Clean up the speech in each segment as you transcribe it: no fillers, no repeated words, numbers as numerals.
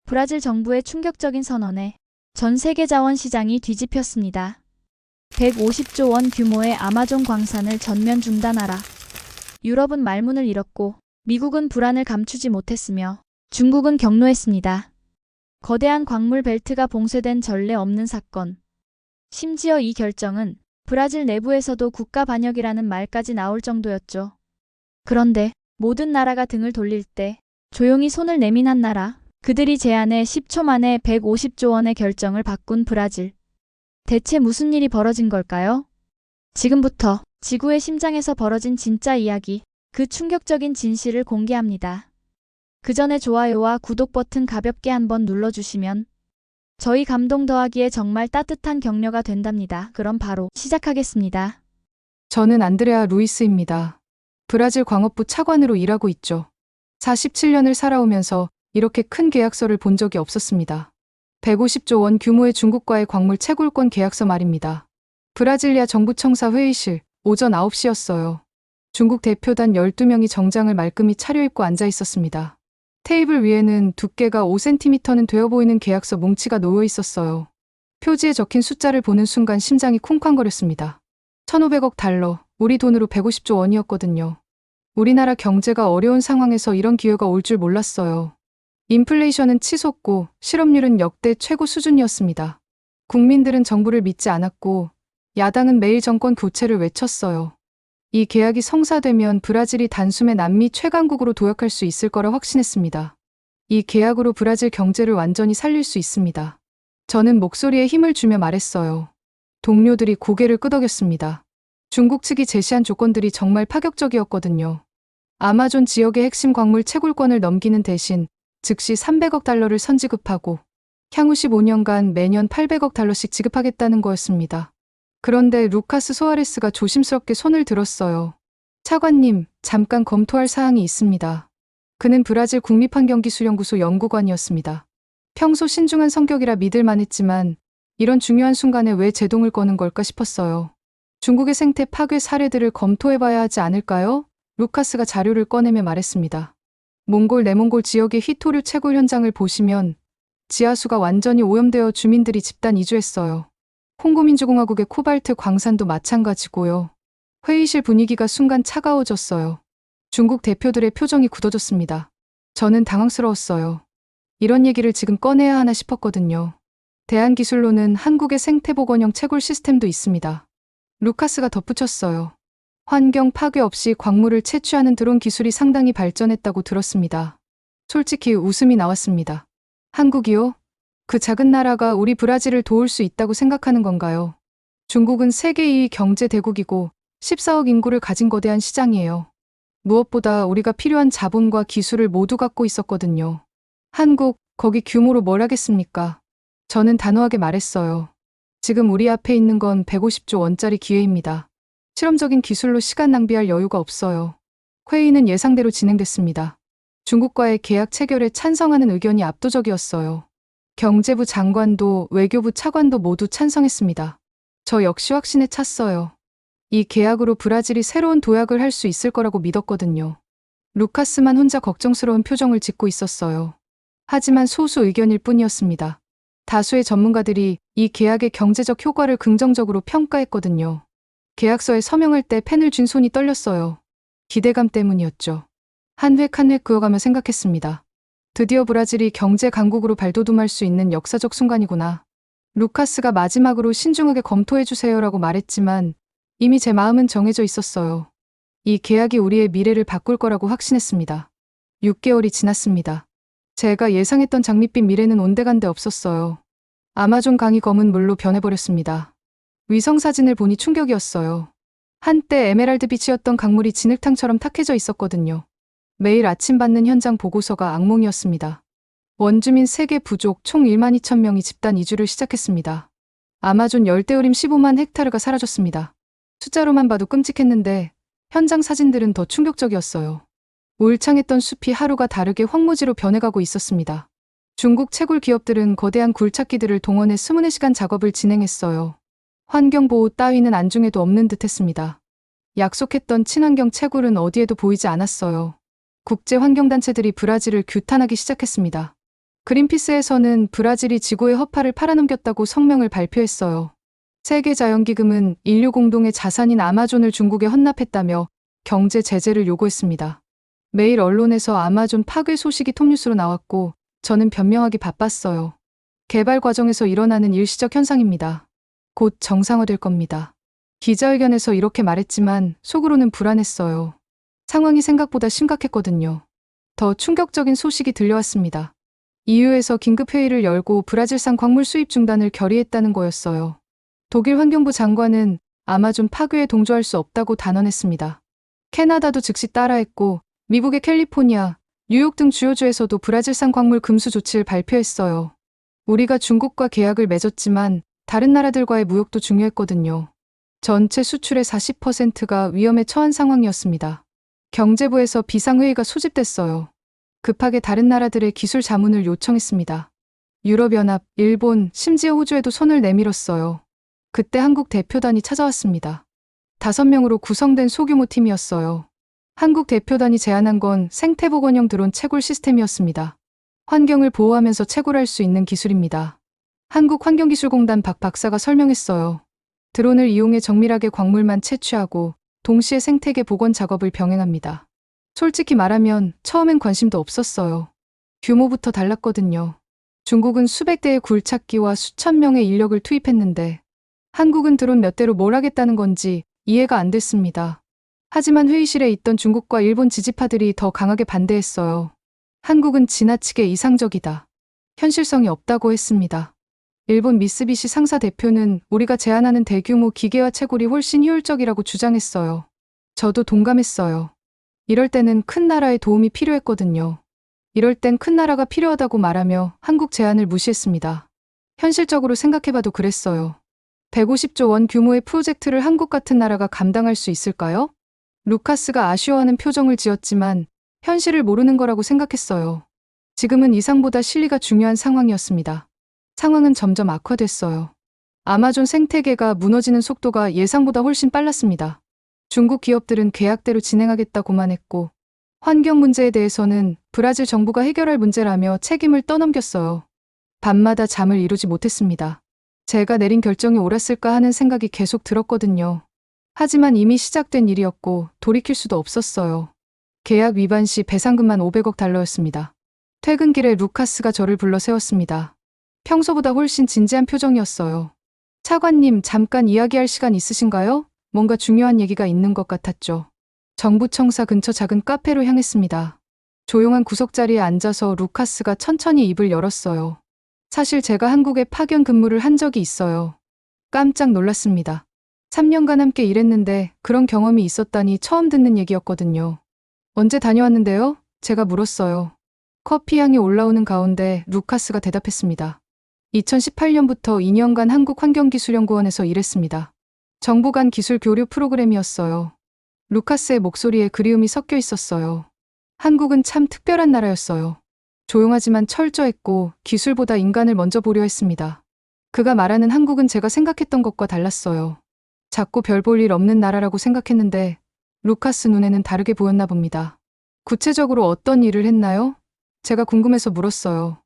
브라질 정부의 충격적인 선언에 전 세계 자원 시장이 뒤집혔습니다. 150조 원 규모의 아마존 광산을 전면 중단하라. 유럽은 말문을 잃었고 미국은 불안을 감추지 못했으며 중국은 격노했습니다. 거대한 광물 벨트가 봉쇄된 전례 없는 사건. 심지어 이 결정은 브라질 내부에서도 국가 반역이라는 말까지 나올 정도였죠. 그런데 모든 나라가 등을 돌릴 때 조용히 손을 내민한 나라, 그들이 제안해 10초 만에 150조 원의 결정을 바꾼 브라질. 대체 무슨 일이 벌어진 걸까요? 지금부터 지구의 심장에서 벌어진 진짜 이야기, 그 충격적인 진실을 공개합니다. 그 전에 좋아요와 구독 버튼 가볍게 한번 눌러주시면 저희 감동 더하기에 정말 따뜻한 격려가 된답니다. 그럼 바로 시작하겠습니다. 저는 안드레아 루이스입니다. 브라질 광업부 차관으로 일하고 있죠. 47년을 살아오면서 이렇게 큰 계약서를 본 적이 없었습니다. 150조 원 규모의 중국과의 광물 채굴권 계약서 말입니다. 브라질리아 정부 청사 회의실, 오전 9시였어요. 중국 대표단 12명이 정장을 말끔히 차려입고 앉아 있었습니다. 테이블 위에는 두께가 5cm는 되어 보이는 계약서 뭉치가 놓여 있었어요. 표지에 적힌 숫자를 보는 순간 심장이 쿵쾅거렸습니다. 1,500억 달러, 우리 돈으로 150조 원이었거든요. 우리나라 경제가 어려운 상황에서 이런 기회가 올 줄 몰랐어요. 인플레이션은 치솟고 실업률은 역대 최고 수준이었습니다. 국민들은 정부를 믿지 않았고 야당은 매일 정권 교체를 외쳤어요. 이 계약이 성사되면 브라질이 단숨에 남미 최강국으로 도약할 수 있을 거라 확신했습니다. 이 계약으로 브라질 경제를 완전히 살릴 수 있습니다. 저는 목소리에 힘을 주며 말했어요. 동료들이 고개를 끄덕였습니다. 중국 측이 제시한 조건들이 정말 파격적이었거든요. 아마존 지역의 핵심 광물 채굴권을 넘기는 대신 즉시 300억 달러를 선지급하고 향후 15년간 매년 800억 달러씩 지급하겠다는 거였습니다. 그런데 루카스 소아레스가 조심스럽게 손을 들었어요. 차관님, 잠깐 검토할 사항이 있습니다. 그는 브라질 국립환경기술연구소 연구관이었습니다. 평소 신중한 성격이라 믿을만 했지만 이런 중요한 순간에 왜 제동을 거는 걸까 싶었어요. 중국의 생태 파괴 사례들을 검토해봐야 하지 않을까요? 루카스가 자료를 꺼내며 말했습니다. 몽골 내몽골 지역의 희토류 채굴 현장을 보시면 지하수가 완전히 오염되어 주민들이 집단 이주했어요. 콩고민주공화국의 코발트 광산도 마찬가지고요. 회의실 분위기가 순간 차가워졌어요. 중국 대표들의 표정이 굳어졌습니다. 저는 당황스러웠어요. 이런 얘기를 지금 꺼내야 하나 싶었거든요. 대한기술로는 한국의 생태복원형 채굴 시스템도 있습니다. 루카스가 덧붙였어요. 환경 파괴 없이 광물을 채취하는 드론 기술이 상당히 발전했다고 들었습니다. 솔직히 웃음이 나왔습니다. 한국이요? 그 작은 나라가 우리 브라질을 도울 수 있다고 생각하는 건가요? 중국은 세계 2위 경제 대국이고 14억 인구를 가진 거대한 시장이에요. 무엇보다 우리가 필요한 자본과 기술을 모두 갖고 있었거든요. 한국, 거기 규모로 뭘 하겠습니까? 저는 단호하게 말했어요. 지금 우리 앞에 있는 건 150조 원짜리 기회입니다. 실험적인 기술로 시간 낭비할 여유가 없어요. 회의는 예상대로 진행됐습니다. 중국과의 계약 체결에 찬성하는 의견이 압도적이었어요. 경제부 장관도 외교부 차관도 모두 찬성했습니다. 저 역시 확신에 찼어요. 이 계약으로 브라질이 새로운 도약을 할 수 있을 거라고 믿었거든요. 루카스만 혼자 걱정스러운 표정을 짓고 있었어요. 하지만 소수 의견일 뿐이었습니다. 다수의 전문가들이 이 계약의 경제적 효과를 긍정적으로 평가했거든요. 계약서에 서명할 때 펜을 쥔 손이 떨렸어요. 기대감 때문이었죠. 한 획 한 획 그어가며 생각했습니다. 드디어 브라질이 경제 강국으로 발돋움할 수 있는 역사적 순간이구나. 루카스가 마지막으로 신중하게 검토해주세요라고 말했지만 이미 제 마음은 정해져 있었어요. 이 계약이 우리의 미래를 바꿀 거라고 확신했습니다. 6개월이 지났습니다. 제가 예상했던 장밋빛 미래는 온데간데 없었어요. 아마존 강이 검은 물로 변해버렸습니다. 위성사진을 보니 충격이었어요. 한때 에메랄드 빛이었던 강물이 진흙탕처럼 탁해져 있었거든요. 매일 아침 받는 현장 보고서가 악몽이었습니다. 원주민 세계 부족 총 1만 2천 명이 집단 이주를 시작했습니다. 아마존 열대우림 15만 헥타르가 사라졌습니다. 숫자로만 봐도 끔찍했는데 현장 사진들은 더 충격적이었어요. 울창했던 숲이 하루가 다르게 황무지로 변해가고 있었습니다. 중국 채굴 기업들은 거대한 굴착기들을 동원해 24시간 작업을 진행했어요. 환경보호 따위는 안중에도 없는 듯했습니다. 약속했던 친환경 채굴은 어디에도 보이지 않았어요. 국제환경단체들이 브라질을 규탄하기 시작했습니다. 그린피스에서는 브라질이 지구의 허파를 팔아넘겼다고 성명을 발표했어요. 세계자연기금은 인류 공동의 자산인 아마존을 중국에 헌납했다며 경제 제재를 요구했습니다. 매일 언론에서 아마존 파괴 소식이 톱뉴스로 나왔고 저는 변명하기 바빴어요. 개발 과정에서 일어나는 일시적 현상입니다. 곧 정상화될 겁니다. 기자회견에서 이렇게 말했지만 속으로는 불안했어요. 상황이 생각보다 심각했거든요. 더 충격적인 소식이 들려왔습니다. EU에서 긴급회의를 열고 브라질산 광물 수입 중단을 결의했다는 거였어요. 독일 환경부 장관은 아마존 파괴에 동조할 수 없다고 단언했습니다. 캐나다도 즉시 따라했고 미국의 캘리포니아, 뉴욕 등 주요주에서도 브라질산 광물 금수 조치를 발표했어요. 우리가 중국과 계약을 맺었지만 다른 나라들과의 무역도 중요했거든요. 전체 수출의 40%가 위험에 처한 상황이었습니다. 경제부에서 비상회의가 소집됐어요. 급하게 다른 나라들의 기술 자문을 요청했습니다. 유럽연합, 일본, 심지어 호주에도 손을 내밀었어요. 그때 한국 대표단이 찾아왔습니다. 5명으로 구성된 소규모 팀이었어요. 한국 대표단이 제안한 건 생태복원형 드론 채굴 시스템이었습니다. 환경을 보호하면서 채굴할 수 있는 기술입니다. 한국환경기술공단 박 박사가 설명했어요. 드론을 이용해 정밀하게 광물만 채취하고 동시에 생태계 복원 작업을 병행합니다. 솔직히 말하면 처음엔 관심도 없었어요. 규모부터 달랐거든요. 중국은 수백 대의 굴착기와 수천 명의 인력을 투입했는데 한국은 드론 몇 대로 뭘 하겠다는 건지 이해가 안 됐습니다. 하지만 회의실에 있던 중국과 일본 지지파들이 더 강하게 반대했어요. 한국은 지나치게 이상적이다. 현실성이 없다고 했습니다. 일본 미쓰비시 상사 대표는 우리가 제안하는 대규모 기계화 채굴이 훨씬 효율적이라고 주장했어요. 저도 동감했어요. 이럴 때는 큰 나라의 도움이 필요했거든요. 이럴 땐 큰 나라가 필요하다고 말하며 한국 제안을 무시했습니다. 현실적으로 생각해봐도 그랬어요. 150조 원 규모의 프로젝트를 한국 같은 나라가 감당할 수 있을까요? 루카스가 아쉬워하는 표정을 지었지만 현실을 모르는 거라고 생각했어요. 지금은 이상보다 실리가 중요한 상황이었습니다. 상황은 점점 악화됐어요. 아마존 생태계가 무너지는 속도가 예상보다 훨씬 빨랐습니다. 중국 기업들은 계약대로 진행하겠다고만 했고 환경 문제에 대해서는 브라질 정부가 해결할 문제라며 책임을 떠넘겼어요. 밤마다 잠을 이루지 못했습니다. 제가 내린 결정이 옳았을까 하는 생각이 계속 들었거든요. 하지만 이미 시작된 일이었고 돌이킬 수도 없었어요. 계약 위반 시 배상금만 500억 달러였습니다. 퇴근길에 루카스가 저를 불러 세웠습니다. 평소보다 훨씬 진지한 표정이었어요. 차관님, 잠깐 이야기할 시간 있으신가요? 뭔가 중요한 얘기가 있는 것 같았죠. 정부청사 근처 작은 카페로 향했습니다. 조용한 구석자리에 앉아서 루카스가 천천히 입을 열었어요. 사실 제가 한국에 파견 근무를 한 적이 있어요. 깜짝 놀랐습니다. 3년간 함께 일했는데 그런 경험이 있었다니 처음 듣는 얘기였거든요. 언제 다녀왔는데요? 제가 물었어요. 커피 향이 올라오는 가운데 루카스가 대답했습니다. 2018년부터 2년간 한국환경기술연구원에서 일했습니다. 정부 간 기술 교류 프로그램이었어요. 루카스의 목소리에 그리움이 섞여 있었어요. 한국은 참 특별한 나라였어요. 조용하지만 철저했고 기술보다 인간을 먼저 보려 했습니다. 그가 말하는 한국은 제가 생각했던 것과 달랐어요. 작고 별 볼 일 없는 나라라고 생각했는데 루카스 눈에는 다르게 보였나 봅니다. 구체적으로 어떤 일을 했나요? 제가 궁금해서 물었어요.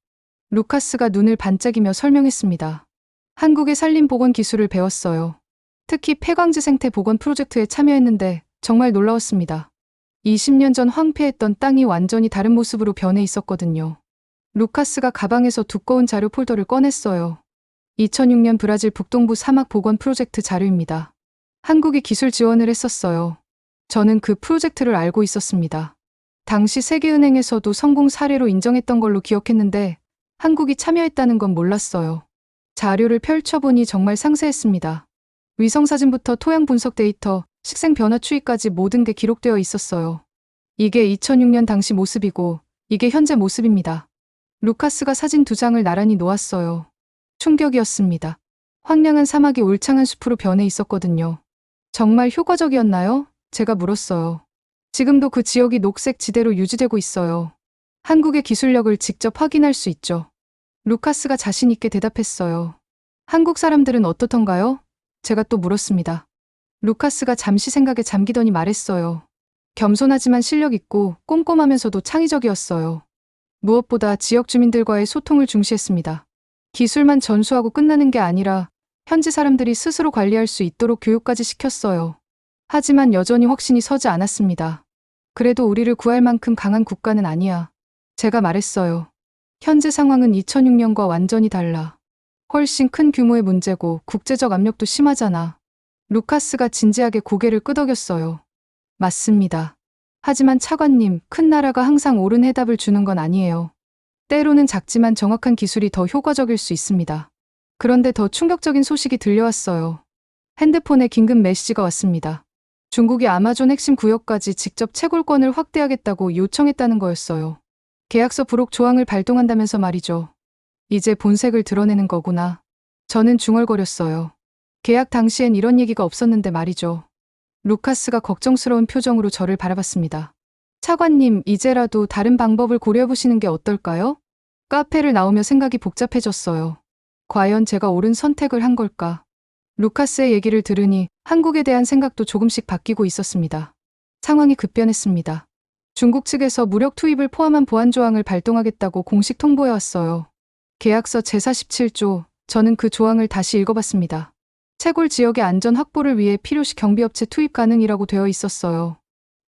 루카스가 눈을 반짝이며 설명했습니다. 한국의 산림복원 기술을 배웠어요. 특히 폐광지 생태 복원 프로젝트에 참여했는데 정말 놀라웠습니다. 20년 전 황폐했던 땅이 완전히 다른 모습으로 변해 있었거든요. 루카스가 가방에서 두꺼운 자료 폴더를 꺼냈어요. 2006년 브라질 북동부 사막 복원 프로젝트 자료입니다. 한국이 기술 지원을 했었어요. 저는 그 프로젝트를 알고 있었습니다. 당시 세계은행에서도 성공 사례로 인정했던 걸로 기억했는데 한국이 참여했다는 건 몰랐어요. 자료를 펼쳐보니 정말 상세했습니다. 위성사진부터 토양 분석 데이터, 식생 변화 추이까지 모든 게 기록되어 있었어요. 이게 2006년 당시 모습이고 이게 현재 모습입니다. 루카스가 사진 2장을 나란히 놓았어요. 충격이었습니다. 황량한 사막이 울창한 숲으로 변해 있었거든요. 정말 효과적이었나요? 제가 물었어요. 지금도 그 지역이 녹색 지대로 유지되고 있어요. 한국의 기술력을 직접 확인할 수 있죠. 루카스가 자신 있게 대답했어요. 한국 사람들은 어떻던가요? 제가 또 물었습니다. 루카스가 잠시 생각에 잠기더니 말했어요. 겸손하지만 실력 있고 꼼꼼하면서도 창의적이었어요. 무엇보다 지역 주민들과의 소통을 중시했습니다. 기술만 전수하고 끝나는 게 아니라 현지 사람들이 스스로 관리할 수 있도록 교육까지 시켰어요. 하지만 여전히 확신이 서지 않았습니다. 그래도 우리를 구할 만큼 강한 국가는 아니야. 제가 말했어요. 현재 상황은 2006년과 완전히 달라. 훨씬 큰 규모의 문제고 국제적 압력도 심하잖아. 루카스가 진지하게 고개를 끄덕였어요. 맞습니다. 하지만 차관님, 큰 나라가 항상 옳은 해답을 주는 건 아니에요. 때로는 작지만 정확한 기술이 더 효과적일 수 있습니다. 그런데 더 충격적인 소식이 들려왔어요. 핸드폰에 긴급 메시지가 왔습니다. 중국이 아마존 핵심 구역까지 직접 채굴권을 확대하겠다고 요청했다는 거였어요. 계약서 부록 조항을 발동한다면서 말이죠. 이제 본색을 드러내는 거구나. 저는 중얼거렸어요. 계약 당시엔 이런 얘기가 없었는데 말이죠. 루카스가 걱정스러운 표정으로 저를 바라봤습니다. 차관님, 이제라도 다른 방법을 고려해보시는 게 어떨까요? 카페를 나오며 생각이 복잡해졌어요. 과연 제가 옳은 선택을 한 걸까? 루카스의 얘기를 들으니 한국에 대한 생각도 조금씩 바뀌고 있었습니다. 상황이 급변했습니다. 중국 측에서 무력 투입을 포함한 보안 조항을 발동하겠다고 공식 통보해왔어요. 계약서 제47조, 저는 그 조항을 다시 읽어봤습니다. 채굴 지역의 안전 확보를 위해 필요시 경비업체 투입 가능이라고 되어 있었어요.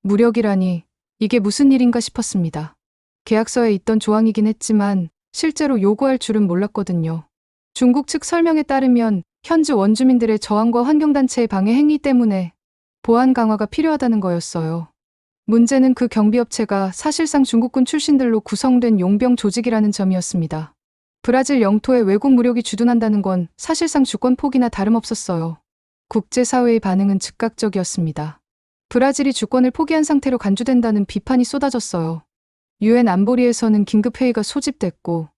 무력이라니, 이게 무슨 일인가 싶었습니다. 계약서에 있던 조항이긴 했지만 실제로 요구할 줄은 몰랐거든요. 중국 측 설명에 따르면 현지 원주민들의 저항과 환경단체의 방해 행위 때문에 보안 강화가 필요하다는 거였어요. 문제는 그 경비업체가 사실상 중국군 출신들로 구성된 용병 조직이라는 점이었습니다. 브라질 영토에 외국 무력이 주둔한다는 건 사실상 주권 포기나 다름없었어요. 국제사회의 반응은 즉각적이었습니다. 브라질이 주권을 포기한 상태로 간주된다는 비판이 쏟아졌어요. 유엔 안보리에서는 긴급회의가 소집됐고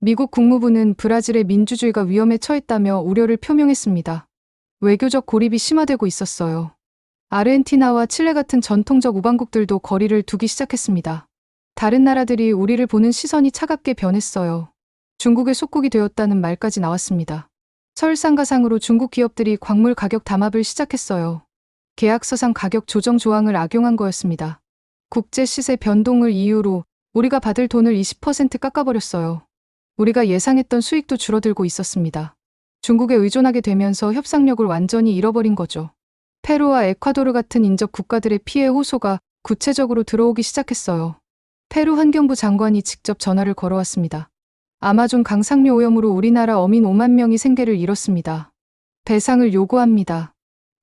미국 국무부는 브라질의 민주주의가 위험에 처했다며 우려를 표명했습니다. 외교적 고립이 심화되고 있었어요. 아르헨티나와 칠레 같은 전통적 우방국들도 거리를 두기 시작했습니다. 다른 나라들이 우리를 보는 시선이 차갑게 변했어요. 중국의 속국이 되었다는 말까지 나왔습니다. 설상가상으로 중국 기업들이 광물 가격 담합을 시작했어요. 계약서상 가격 조정 조항을 악용한 거였습니다. 국제 시세 변동을 이유로 우리가 받을 돈을 20% 깎아버렸어요. 우리가 예상했던 수익도 줄어들고 있었습니다. 중국에 의존하게 되면서 협상력을 완전히 잃어버린 거죠. 페루와 에콰도르 같은 인접 국가들의 피해 호소가 구체적으로 들어오기 시작했어요. 페루 환경부 장관이 직접 전화를 걸어왔습니다. 아마존 강상류 오염으로 우리나라 어민 5만 명이 생계를 잃었습니다. 배상을 요구합니다.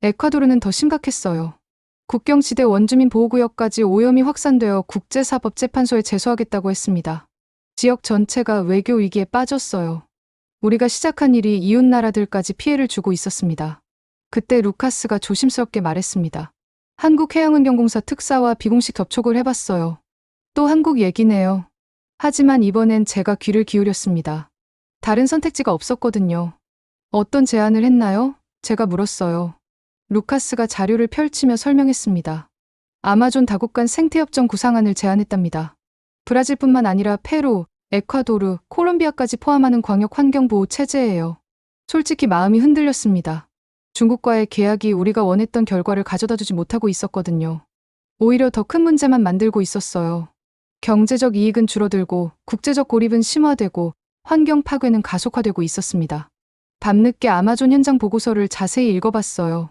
에콰도르는 더 심각했어요. 국경지대 원주민 보호구역까지 오염이 확산되어 국제사법재판소에 제소하겠다고 했습니다. 지역 전체가 외교 위기에 빠졌어요. 우리가 시작한 일이 이웃 나라들까지 피해를 주고 있었습니다. 그때 루카스가 조심스럽게 말했습니다. 한국해양환경공사 특사와 비공식 접촉을 해봤어요. 또 한국 얘기네요. 하지만 이번엔 제가 귀를 기울였습니다. 다른 선택지가 없었거든요. 어떤 제안을 했나요? 제가 물었어요. 루카스가 자료를 펼치며 설명했습니다. 아마존 다국간 생태협정 구상안을 제안했답니다. 브라질뿐만 아니라 페루, 에콰도르, 콜롬비아까지 포함하는 광역 환경보호 체제예요. 솔직히 마음이 흔들렸습니다. 중국과의 계약이 우리가 원했던 결과를 가져다주지 못하고 있었거든요. 오히려 더 큰 문제만 만들고 있었어요. 경제적 이익은 줄어들고 국제적 고립은 심화되고 환경 파괴는 가속화되고 있었습니다. 밤늦게 아마존 현장 보고서를 자세히 읽어봤어요.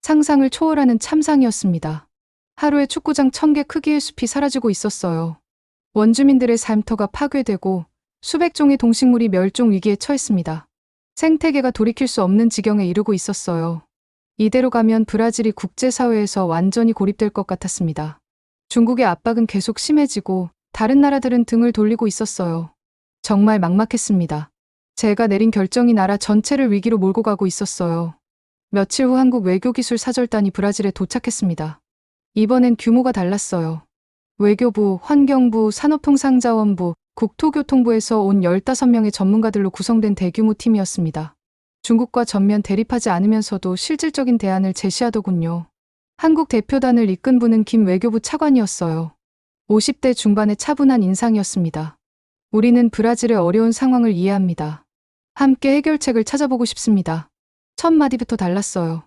상상을 초월하는 참상이었습니다. 하루에 축구장 1000개 크기의 숲이 사라지고 있었어요. 원주민들의 삶터가 파괴되고 수백 종의 동식물이 멸종 위기에 처했습니다. 생태계가 돌이킬 수 없는 지경에 이르고 있었어요. 이대로 가면 브라질이 국제사회에서 완전히 고립될 것 같았습니다. 중국의 압박은 계속 심해지고 다른 나라들은 등을 돌리고 있었어요. 정말 막막했습니다. 제가 내린 결정이 나라 전체를 위기로 몰고 가고 있었어요. 며칠 후 한국 외교기술사절단이 브라질에 도착했습니다. 이번엔 규모가 달랐어요. 외교부, 환경부, 산업통상자원부, 국토교통부에서 온 15명의 전문가들로 구성된 대규모 팀이었습니다. 중국과 전면 대립하지 않으면서도 실질적인 대안을 제시하더군요. 한국 대표단을 이끈 분은 김 외교부 차관이었어요. 50대 중반의 차분한 인상이었습니다. 우리는 브라질의 어려운 상황을 이해합니다. 함께 해결책을 찾아보고 싶습니다. 첫 마디부터 달랐어요.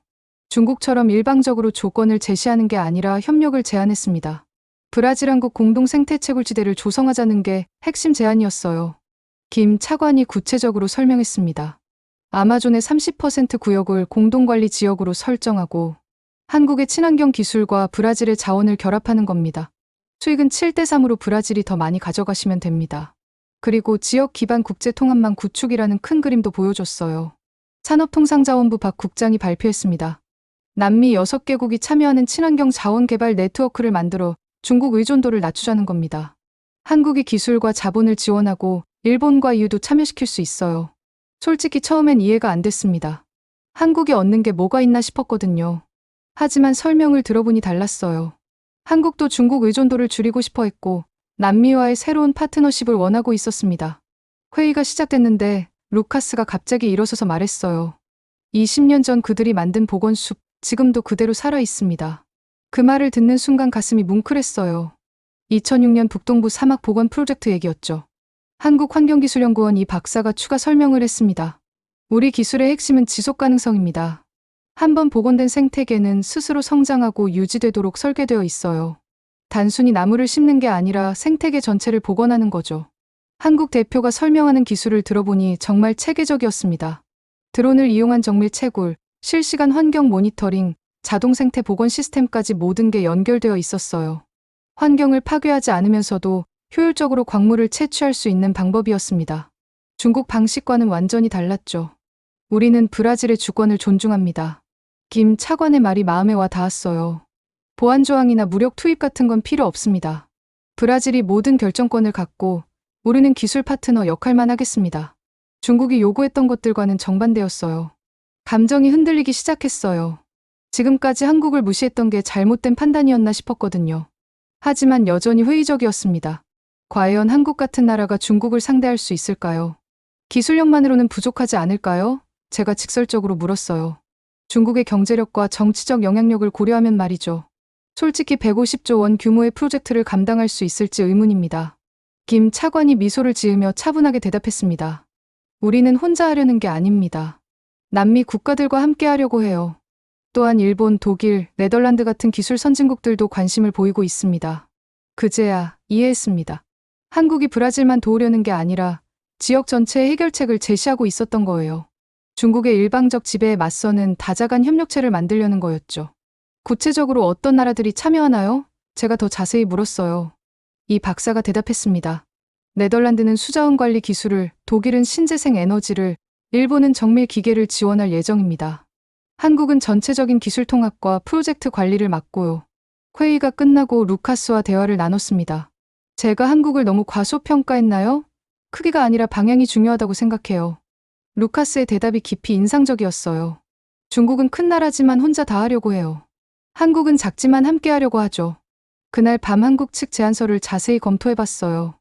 중국처럼 일방적으로 조건을 제시하는 게 아니라 협력을 제안했습니다. 브라질 한국 공동 생태 채굴지대를 조성하자는 게 핵심 제안이었어요. 김 차관이 구체적으로 설명했습니다. 아마존의 30% 구역을 공동관리 지역으로 설정하고 한국의 친환경 기술과 브라질의 자원을 결합하는 겁니다. 수익은 7대3으로 브라질이 더 많이 가져가시면 됩니다. 그리고 지역 기반 국제통합망 구축이라는 큰 그림도 보여줬어요. 산업통상자원부 박 국장이 발표했습니다. 남미 6개국이 참여하는 친환경 자원 개발 네트워크를 만들어 중국 의존도를 낮추자는 겁니다. 한국이 기술과 자본을 지원하고 일본과 EU도 참여시킬 수 있어요. 솔직히 처음엔 이해가 안 됐습니다. 한국이 얻는 게 뭐가 있나 싶었거든요. 하지만 설명을 들어보니 달랐어요. 한국도 중국 의존도를 줄이고 싶어 했고 남미와의 새로운 파트너십을 원하고 있었습니다. 회의가 시작됐는데 루카스가 갑자기 일어서서 말했어요. 20년 전 그들이 만든 보건숲, 지금도 그대로 살아 있습니다. 그 말을 듣는 순간 가슴이 뭉클했어요. 2006년 북동부 사막 보건 프로젝트 얘기였죠. 한국환경기술연구원 이 박사가 추가 설명을 했습니다. 우리 기술의 핵심은 지속 가능성입니다. 한번 복원된 생태계는 스스로 성장하고 유지되도록 설계되어 있어요. 단순히 나무를 심는 게 아니라 생태계 전체를 복원하는 거죠. 한국 대표가 설명하는 기술을 들어보니 정말 체계적이었습니다. 드론을 이용한 정밀 채굴, 실시간 환경 모니터링, 자동 생태 복원 시스템까지 모든 게 연결되어 있었어요. 환경을 파괴하지 않으면서도 효율적으로 광물을 채취할 수 있는 방법이었습니다. 중국 방식과는 완전히 달랐죠. 우리는 브라질의 주권을 존중합니다. 김 차관의 말이 마음에 와 닿았어요. 보안 조항이나 무력 투입 같은 건 필요 없습니다. 브라질이 모든 결정권을 갖고 우리는 기술 파트너 역할만 하겠습니다. 중국이 요구했던 것들과는 정반대였어요. 감정이 흔들리기 시작했어요. 지금까지 한국을 무시했던 게 잘못된 판단이었나 싶었거든요. 하지만 여전히 회의적이었습니다. 과연 한국 같은 나라가 중국을 상대할 수 있을까요? 기술력만으로는 부족하지 않을까요? 제가 직설적으로 물었어요. 중국의 경제력과 정치적 영향력을 고려하면 말이죠. 솔직히 150조 원 규모의 프로젝트를 감당할 수 있을지 의문입니다. 김 차관이 미소를 지으며 차분하게 대답했습니다. 우리는 혼자 하려는 게 아닙니다. 남미 국가들과 함께 하려고 해요. 또한 일본, 독일, 네덜란드 같은 기술 선진국들도 관심을 보이고 있습니다. 그제야 이해했습니다. 한국이 브라질만 도우려는 게 아니라 지역 전체의 해결책을 제시하고 있었던 거예요. 중국의 일방적 지배에 맞서는 다자간 협력체를 만들려는 거였죠. 구체적으로 어떤 나라들이 참여하나요? 제가 더 자세히 물었어요. 이 박사가 대답했습니다. 네덜란드는 수자원 관리 기술을, 독일은 신재생 에너지를, 일본은 정밀 기계를 지원할 예정입니다. 한국은 전체적인 기술 통합과 프로젝트 관리를 맡고요. 회의가 끝나고 루카스와 대화를 나눴습니다. 제가 한국을 너무 과소평가했나요? 크기가 아니라 방향이 중요하다고 생각해요. 루카스의 대답이 깊이 인상적이었어요. 중국은 큰 나라지만 혼자 다 하려고 해요. 한국은 작지만 함께 하려고 하죠. 그날 밤 한국 측 제안서를 자세히 검토해봤어요.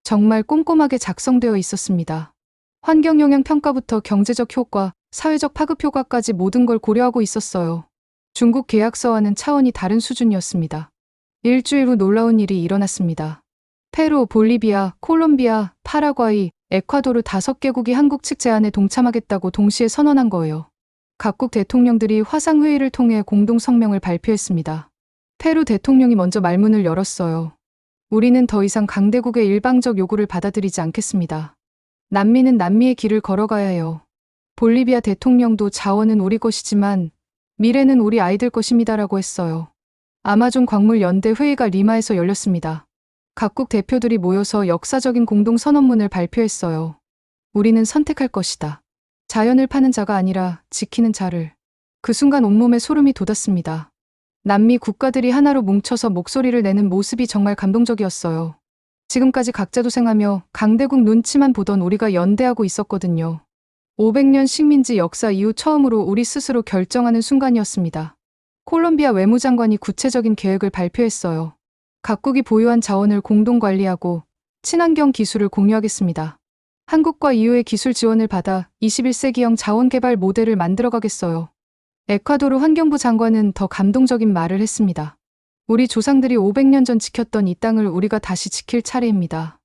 정말 꼼꼼하게 작성되어 있었습니다. 환경영향 평가부터 경제적 효과, 사회적 파급 효과까지 모든 걸 고려하고 있었어요. 중국 계약서와는 차원이 다른 수준이었습니다. 일주일 후 놀라운 일이 일어났습니다. 페루, 볼리비아, 콜롬비아, 파라과이, 에콰도르 5개국이 한국 측 제안에 동참하겠다고 동시에 선언한 거예요. 각국 대통령들이 화상회의를 통해 공동 성명을 발표했습니다. 페루 대통령이 먼저 말문을 열었어요. 우리는 더 이상 강대국의 일방적 요구를 받아들이지 않겠습니다. 남미는 남미의 길을 걸어가야 해요. 볼리비아 대통령도 자원은 우리 것이지만 미래는 우리 아이들 것입니다라고 했어요. 아마존 광물 연대 회의가 리마에서 열렸습니다. 각국 대표들이 모여서 역사적인 공동 선언문을 발표했어요. 우리는 선택할 것이다. 자연을 파는 자가 아니라 지키는 자를. 그 순간 온몸에 소름이 돋았습니다. 남미 국가들이 하나로 뭉쳐서 목소리를 내는 모습이 정말 감동적이었어요. 지금까지 각자 도생하며 강대국 눈치만 보던 우리가 연대하고 있었거든요. 500년 식민지 역사 이후 처음으로 우리 스스로 결정하는 순간이었습니다. 콜롬비아 외무장관이 구체적인 계획을 발표했어요. 각국이 보유한 자원을 공동 관리하고 친환경 기술을 공유하겠습니다. 한국과 EU의 기술 지원을 받아 21세기형 자원 개발 모델을 만들어가겠어요. 에콰도르 환경부 장관은 더 감동적인 말을 했습니다. 우리 조상들이 500년 전 지켰던 이 땅을 우리가 다시 지킬 차례입니다.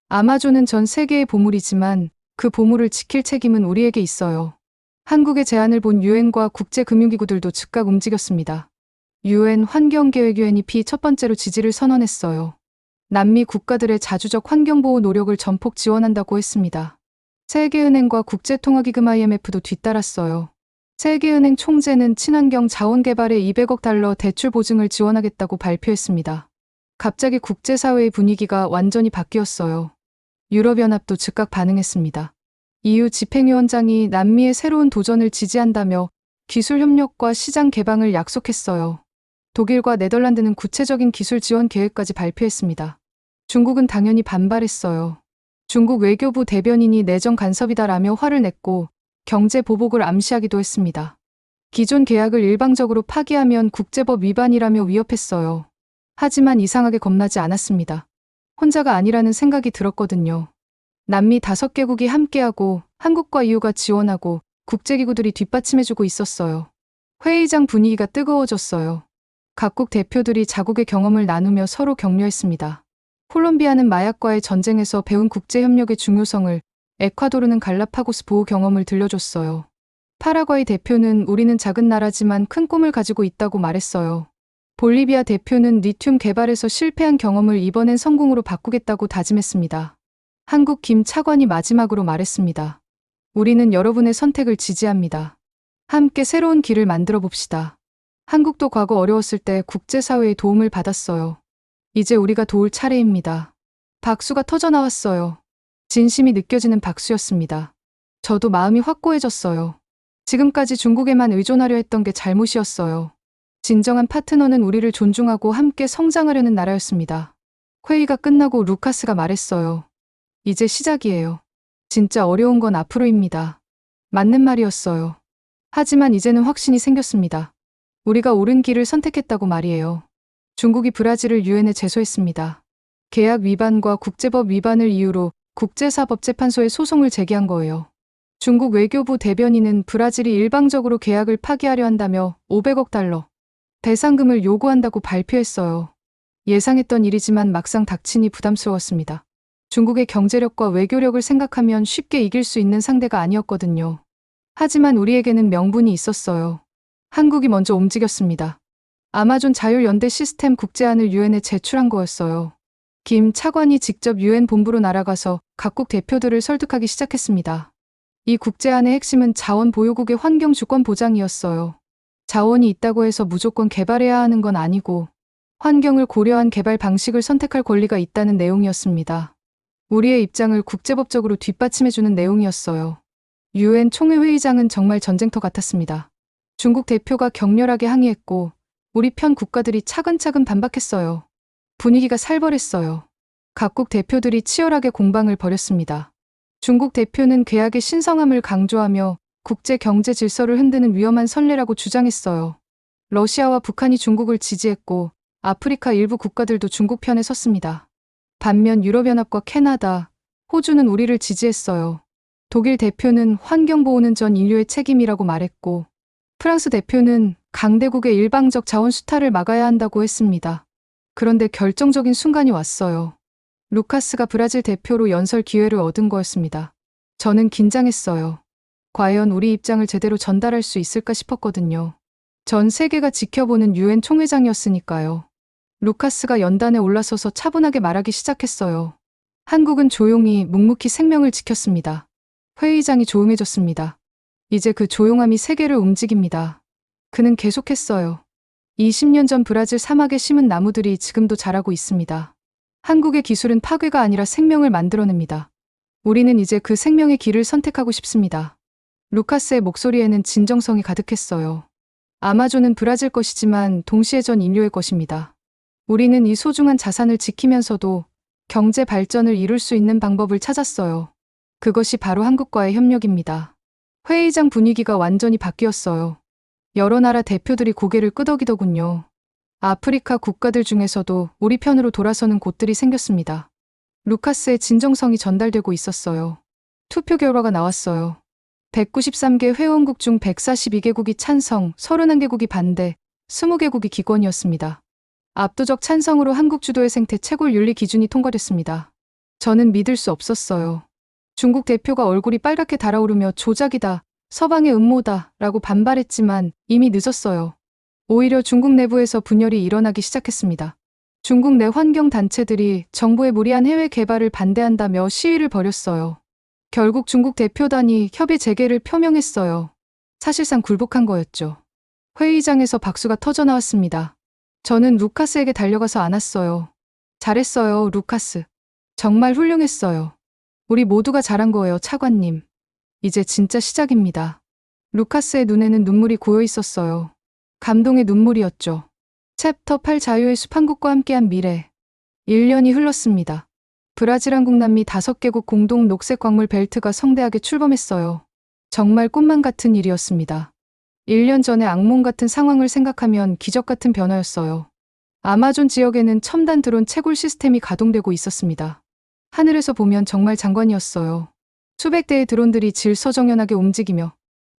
아마존은 전 세계의 보물이지만 그 보물을 지킬 책임은 우리에게 있어요. 한국의 제안을 본 유엔과 국제금융기구들도 즉각 움직였습니다. UN 환경계획 UNEP 첫 번째로 지지를 선언했어요. 남미 국가들의 자주적 환경보호 노력을 전폭 지원한다고 했습니다. 세계은행과 국제통화기금 IMF도 뒤따랐어요. 세계은행 총재는 친환경 자원 개발에 200억 달러 대출 보증을 지원하겠다고 발표했습니다. 갑자기 국제사회의 분위기가 완전히 바뀌었어요. 유럽연합도 즉각 반응했습니다. EU 집행위원장이 남미의 새로운 도전을 지지한다며 기술 협력과 시장 개방을 약속했어요. 독일과 네덜란드는 구체적인 기술 지원 계획까지 발표했습니다. 중국은 당연히 반발했어요. 중국 외교부 대변인이 내정 간섭이다라며 화를 냈고 경제 보복을 암시하기도 했습니다. 기존 계약을 일방적으로 파기하면 국제법 위반이라며 위협했어요. 하지만 이상하게 겁나지 않았습니다. 혼자가 아니라는 생각이 들었거든요. 남미 5개국이 함께하고 한국과 EU가 지원하고 국제기구들이 뒷받침해주고 있었어요. 회의장 분위기가 뜨거워졌어요. 각국 대표들이 자국의 경험을 나누며 서로 격려했습니다. 콜롬비아는 마약과의 전쟁에서 배운 국제협력의 중요성을, 에콰도르는 갈라파고스 보호 경험을 들려줬어요. 파라과이 대표는 우리는 작은 나라지만 큰 꿈을 가지고 있다고 말했어요. 볼리비아 대표는 리튬 개발에서 실패한 경험을 이번엔 성공으로 바꾸겠다고 다짐했습니다. 한국 김 차관이 마지막으로 말했습니다. 우리는 여러분의 선택을 지지합니다. 함께 새로운 길을 만들어 봅시다. 한국도 과거 어려웠을 때 국제사회의 도움을 받았어요. 이제 우리가 도울 차례입니다. 박수가 터져나왔어요. 진심이 느껴지는 박수였습니다. 저도 마음이 확고해졌어요. 지금까지 중국에만 의존하려 했던 게 잘못이었어요. 진정한 파트너는 우리를 존중하고 함께 성장하려는 나라였습니다. 회의가 끝나고 루카스가 말했어요. 이제 시작이에요. 진짜 어려운 건 앞으로입니다. 맞는 말이었어요. 하지만 이제는 확신이 생겼습니다. 우리가 옳은 길을 선택했다고 말이에요. 중국이 브라질을 유엔에 제소했습니다. 계약 위반과 국제법 위반을 이유로 국제사법재판소에 소송을 제기한 거예요. 중국 외교부 대변인은 브라질이 일방적으로 계약을 파기하려 한다며 500억 달러 배상금을 요구한다고 발표했어요. 예상했던 일이지만 막상 닥치니 부담스러웠습니다. 중국의 경제력과 외교력을 생각하면 쉽게 이길 수 있는 상대가 아니었거든요. 하지만 우리에게는 명분이 있었어요. 한국이 먼저 움직였습니다. 아마존 자율연대 시스템 국제안을 유엔에 제출한 거였어요. 김 차관이 직접 유엔 본부로 날아가서 각국 대표들을 설득하기 시작했습니다. 이 국제안의 핵심은 자원 보유국의 환경 주권 보장이었어요. 자원이 있다고 해서 무조건 개발해야 하는 건 아니고 환경을 고려한 개발 방식을 선택할 권리가 있다는 내용이었습니다. 우리의 입장을 국제법적으로 뒷받침해주는 내용이었어요. 유엔 총회 회의장은 정말 전쟁터 같았습니다. 중국 대표가 격렬하게 항의했고 우리 편 국가들이 차근차근 반박했어요. 분위기가 살벌했어요. 각국 대표들이 치열하게 공방을 벌였습니다. 중국 대표는 계약의 신성함을 강조하며 국제 경제 질서를 흔드는 위험한 선례라고 주장했어요. 러시아와 북한이 중국을 지지했고 아프리카 일부 국가들도 중국 편에 섰습니다. 반면 유럽연합과 캐나다, 호주는 우리를 지지했어요. 독일 대표는 환경보호는 전 인류의 책임이라고 말했고 프랑스 대표는 강대국의 일방적 자원 수탈을 막아야 한다고 했습니다. 그런데 결정적인 순간이 왔어요. 루카스가 브라질 대표로 연설 기회를 얻은 거였습니다. 저는 긴장했어요. 과연 우리 입장을 제대로 전달할 수 있을까 싶었거든요. 전 세계가 지켜보는 유엔 총회장이었으니까요. 루카스가 연단에 올라서서 차분하게 말하기 시작했어요. 한국은 조용히 묵묵히 생명을 지켰습니다. 회의장이 조용해졌습니다. 이제 그 조용함이 세계를 움직입니다. 그는 계속했어요. 20년 전 브라질 사막에 심은 나무들이 지금도 자라고 있습니다. 한국의 기술은 파괴가 아니라 생명을 만들어냅니다. 우리는 이제 그 생명의 길을 선택하고 싶습니다. 루카스의 목소리에는 진정성이 가득했어요. 아마존은 브라질 것이지만 동시에 전 인류의 것입니다. 우리는 이 소중한 자산을 지키면서도 경제 발전을 이룰 수 있는 방법을 찾았어요. 그것이 바로 한국과의 협력입니다. 회의장 분위기가 완전히 바뀌었어요. 여러 나라 대표들이 고개를 끄덕이더군요. 아프리카 국가들 중에서도 우리 편으로 돌아서는 곳들이 생겼습니다. 루카스의 진정성이 전달되고 있었어요. 투표 결과가 나왔어요. 193개 회원국 중 142개국이 찬성, 31개국이 반대, 20개국이 기권이었습니다. 압도적 찬성으로 한국 주도의 생태 채굴 윤리 기준이 통과됐습니다. 저는 믿을 수 없었어요. 중국 대표가 얼굴이 빨갛게 달아오르며 조작이다, 서방의 음모다 라고 반발했지만 이미 늦었어요. 오히려 중국 내부에서 분열이 일어나기 시작했습니다. 중국 내 환경 단체들이 정부의 무리한 해외 개발을 반대한다며 시위를 벌였어요. 결국 중국 대표단이 협의 재개를 표명했어요. 사실상 굴복한 거였죠. 회의장에서 박수가 터져 나왔습니다. 저는 루카스에게 달려가서 안았어요. 잘했어요, 루카스. 정말 훌륭했어요. 우리 모두가 잘한 거예요, 차관님. 이제 진짜 시작입니다. 루카스의 눈에는 눈물이 고여 있었어요. 감동의 눈물이었죠. 챕터 8 자유의 숲 한국과 함께한 미래. 1년이 흘렀습니다. 브라질 한국 남미 5개국 공동 녹색 광물 벨트가 성대하게 출범했어요. 정말 꿈만 같은 일이었습니다. 1년 전의 악몽 같은 상황을 생각하면 기적 같은 변화였어요. 아마존 지역에는 첨단 드론 채굴 시스템이 가동되고 있었습니다. 하늘에서 보면 정말 장관이었어요. 수백 대의 드론들이 질서정연하게 움직이며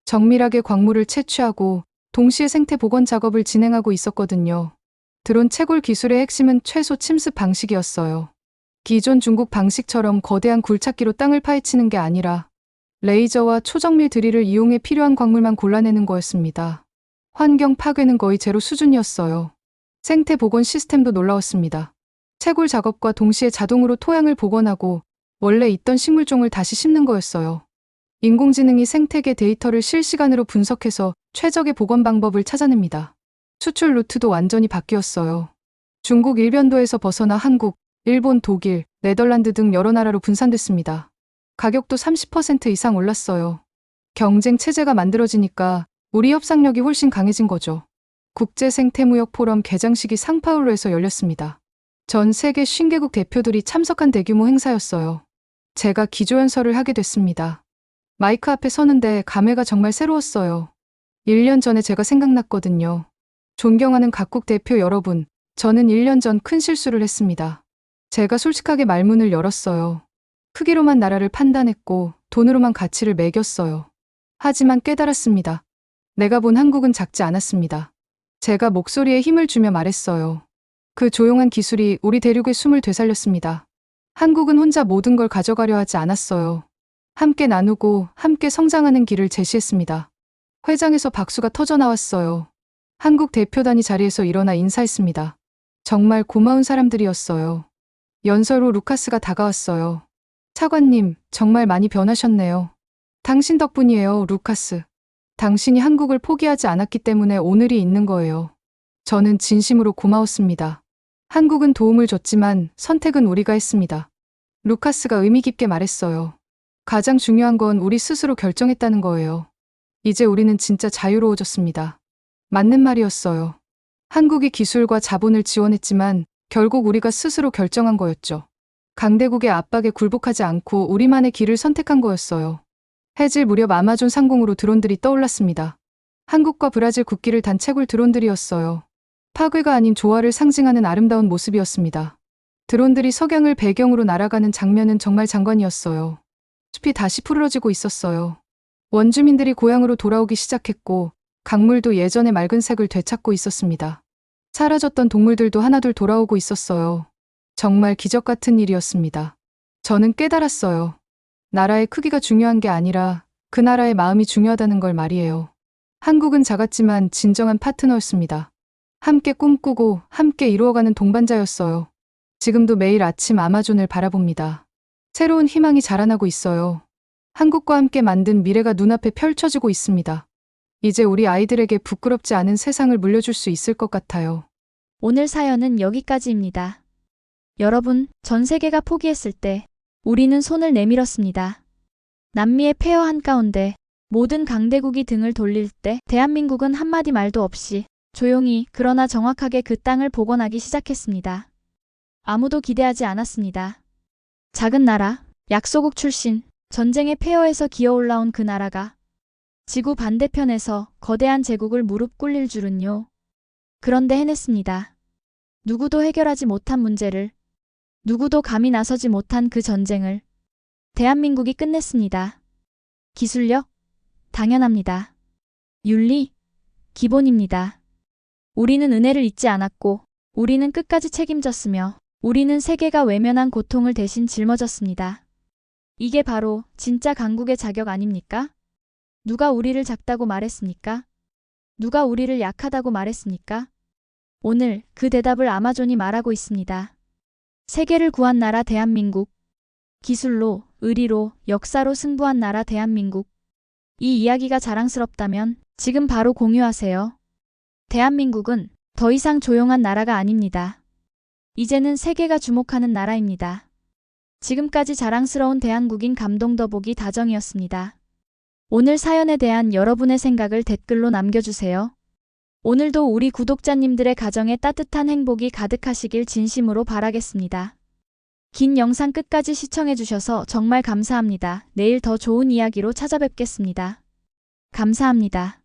정밀하게 광물을 채취하고 동시에 생태 복원 작업을 진행하고 있었거든요. 드론 채굴 기술의 핵심은 최소 침습 방식이었어요. 기존 중국 방식처럼 거대한 굴착기로 땅을 파헤치는 게 아니라 레이저와 초정밀 드릴을 이용해 필요한 광물만 골라내는 거였습니다. 환경 파괴는 거의 제로 수준이었어요. 생태 복원 시스템도 놀라웠습니다. 채굴 작업과 동시에 자동으로 토양을 복원하고 원래 있던 식물종을 다시 심는 거였어요. 인공지능이 생태계 데이터를 실시간으로 분석해서 최적의 복원 방법을 찾아냅니다. 수출 루트도 완전히 바뀌었어요. 중국 일변도에서 벗어나 한국, 일본, 독일, 네덜란드 등 여러 나라로 분산됐습니다. 가격도 30% 이상 올랐어요. 경쟁 체제가 만들어지니까 우리 협상력이 훨씬 강해진 거죠. 국제 생태무역 포럼 개장식이 상파울루에서 열렸습니다. 전 세계 50개국 대표들이 참석한 대규모 행사였어요. 제가 기조연설을 하게 됐습니다. 마이크 앞에 서는데 감회가 정말 새로웠어요. 1년 전에 제가 생각났거든요. 존경하는 각국 대표 여러분, 저는 1년 전 큰 실수를 했습니다. 제가 솔직하게 말문을 열었어요. 크기로만 나라를 판단했고 돈으로만 가치를 매겼어요. 하지만 깨달았습니다. 내가 본 한국은 작지 않았습니다. 제가 목소리에 힘을 주며 말했어요. 그 조용한 기술이 우리 대륙의 숨을 되살렸습니다. 한국은 혼자 모든 걸 가져가려 하지 않았어요. 함께 나누고 함께 성장하는 길을 제시했습니다. 회장에서 박수가 터져 나왔어요. 한국 대표단이 자리에서 일어나 인사했습니다. 정말 고마운 사람들이었어요. 연설 후 루카스가 다가왔어요. 차관님, 정말 많이 변하셨네요. 당신 덕분이에요, 루카스. 당신이 한국을 포기하지 않았기 때문에 오늘이 있는 거예요. 저는 진심으로 고마웠습니다. 한국은 도움을 줬지만 선택은 우리가 했습니다. 루카스가 의미 깊게 말했어요. 가장 중요한 건 우리 스스로 결정했다는 거예요. 이제 우리는 진짜 자유로워졌습니다. 맞는 말이었어요. 한국이 기술과 자본을 지원했지만 결국 우리가 스스로 결정한 거였죠. 강대국의 압박에 굴복하지 않고 우리만의 길을 선택한 거였어요. 해질 무렵 아마존 상공으로 드론들이 떠올랐습니다. 한국과 브라질 국기를 단 채굴 드론들이었어요. 파괴가 아닌 조화를 상징하는 아름다운 모습이었습니다. 드론들이 석양을 배경으로 날아가는 장면은 정말 장관이었어요. 숲이 다시 푸르러지고 있었어요. 원주민들이 고향으로 돌아오기 시작했고 강물도 예전의 맑은 색을 되찾고 있었습니다. 사라졌던 동물들도 하나둘 돌아오고 있었어요. 정말 기적 같은 일이었습니다. 저는 깨달았어요. 나라의 크기가 중요한 게 아니라 그 나라의 마음이 중요하다는 걸 말이에요. 한국은 작았지만 진정한 파트너였습니다. 함께 꿈꾸고 함께 이루어가는 동반자였어요. 지금도 매일 아침 아마존을 바라봅니다. 새로운 희망이 자라나고 있어요. 한국과 함께 만든 미래가 눈앞에 펼쳐지고 있습니다. 이제 우리 아이들에게 부끄럽지 않은 세상을 물려줄 수 있을 것 같아요. 오늘 사연은 여기까지입니다. 여러분, 전 세계가 포기했을 때 우리는 손을 내밀었습니다. 남미의 폐허 한가운데 모든 강대국이 등을 돌릴 때 대한민국은 한마디 말도 없이 조용히 그러나 정확하게 그 땅을 복원하기 시작했습니다. 아무도 기대하지 않았습니다. 작은 나라, 약소국 출신, 전쟁의 폐허에서 기어올라온 그 나라가 지구 반대편에서 거대한 제국을 무릎 꿇릴 줄은요. 그런데 해냈습니다. 누구도 해결하지 못한 문제를, 누구도 감히 나서지 못한 그 전쟁을 대한민국이 끝냈습니다. 기술력? 당연합니다. 윤리? 기본입니다. 우리는 은혜를 잊지 않았고, 우리는 끝까지 책임졌으며, 우리는 세계가 외면한 고통을 대신 짊어졌습니다. 이게 바로 진짜 강국의 자격 아닙니까? 누가 우리를 작다고 말했습니까? 누가 우리를 약하다고 말했습니까? 오늘 그 대답을 아마존이 말하고 있습니다. 세계를 구한 나라 대한민국. 기술로, 의리로, 역사로 승부한 나라 대한민국. 이 이야기가 자랑스럽다면 지금 바로 공유하세요. 대한민국은 더 이상 조용한 나라가 아닙니다. 이제는 세계가 주목하는 나라입니다. 지금까지 자랑스러운 대한국인 감동 더보기 다정이었습니다. 오늘 사연에 대한 여러분의 생각을 댓글로 남겨주세요. 오늘도 우리 구독자님들의 가정에 따뜻한 행복이 가득하시길 진심으로 바라겠습니다. 긴 영상 끝까지 시청해주셔서 정말 감사합니다. 내일 더 좋은 이야기로 찾아뵙겠습니다. 감사합니다.